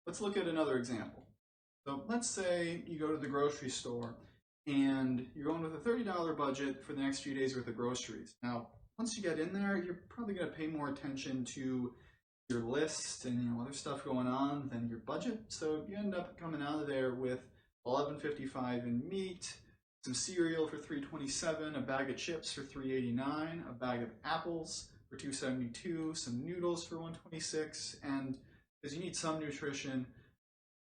let's look at another example. So let's say you go to the grocery store and you're going with a $30 budget for the next few days worth of groceries. Now, once you get in there, you're probably going to pay more attention to your list and other stuff going on than your budget. So you end up coming out of there with $11.55 in meat, some cereal for $3.27, a bag of chips for $3.89, a bag of apples for $2.72, some noodles for $1.26, and because you need some nutrition,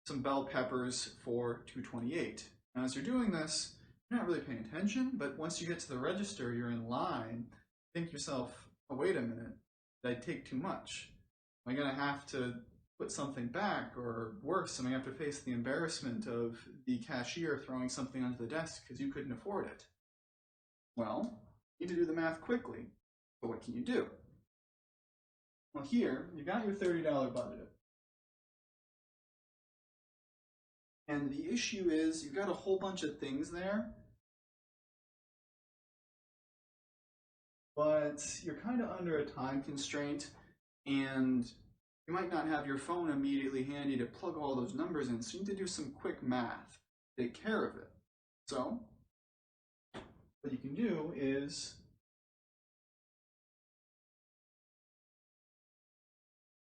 some bell peppers for $2.28. Now, as you're doing this, you're not really paying attention, but once you get to the register, you're in line, think to yourself, oh, wait a minute, did I take too much? Am I going to have to put something back, or worse, am I going to have to face the embarrassment of the cashier throwing something onto the desk because you couldn't afford it? Well, you need to do the math quickly. But what can you do? Well, here, you got your $30 budget. And the issue is you've got a whole bunch of things there, but you're kind of under a time constraint, and you might not have your phone immediately handy to plug all those numbers in, so you need to do some quick math to take care of it. So what you can do is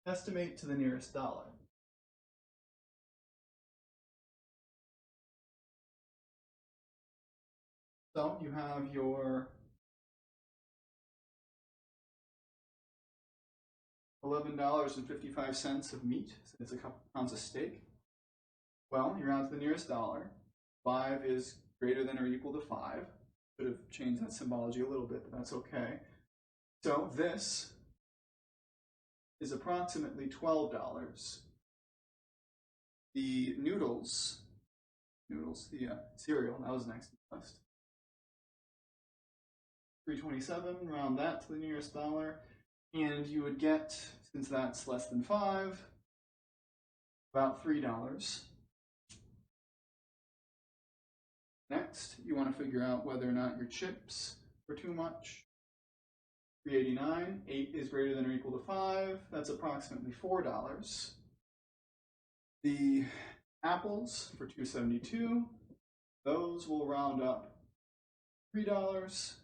estimate to the nearest dollar. So you have your $11.55 of meat, so it's a couple pounds of steak. Well, you're on to the nearest dollar. 5 is greater than or equal to 5. Should have changed that symbology a little bit, but that's okay. So this is approximately $12. The noodles, the cereal, that was next on the list. $3.27, round that to the nearest dollar, and you would get, since that's less than 5, about $3. Next, you want to figure out whether or not your chips were too much. $3.89, 8 is greater than or equal to 5, that's approximately $4. The apples for $2.72, those will round up $3.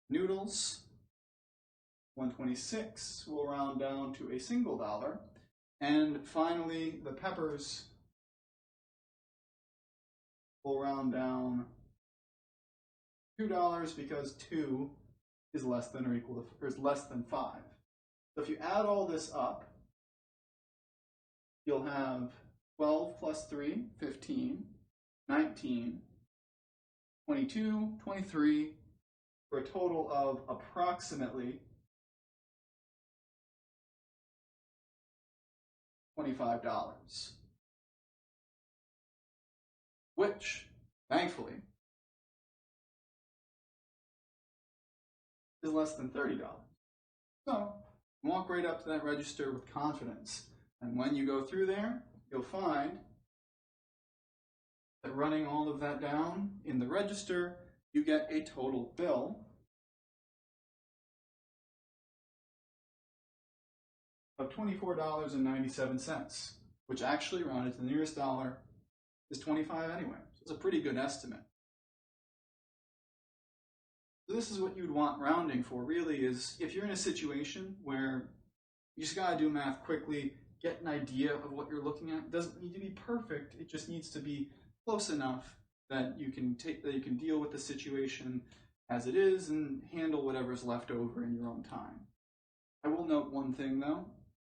Noodles, $1.26, will round down to a single dollar. And finally, the peppers will round down $2 because 2 is less than or equal to, or is less than 5. So if you add all this up, you'll have 12 plus 3, 15, 19, 22, 23, for a total of approximately $25, which, thankfully, is less than $30. So, walk right up to that register with confidence, and when you go through there, you'll find that running all of that down in the register, you get a total bill of $24.97, which actually, rounded to the nearest dollar, is 25 anyway. So it's a pretty good estimate. So this is what you'd want rounding for, really, is if you're in a situation where you just gotta do math quickly, get an idea of what you're looking at. It doesn't need to be perfect, it just needs to be close enough that you can deal with the situation as it is and handle whatever's left over in your own time. I will note one thing though.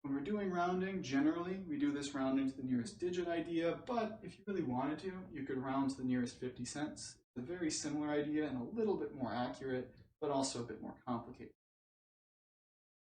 When we're doing rounding, generally we do this rounding to the nearest digit idea, but if you really wanted to, you could round to the nearest 50 cents. It's a very similar idea and a little bit more accurate, but also a bit more complicated.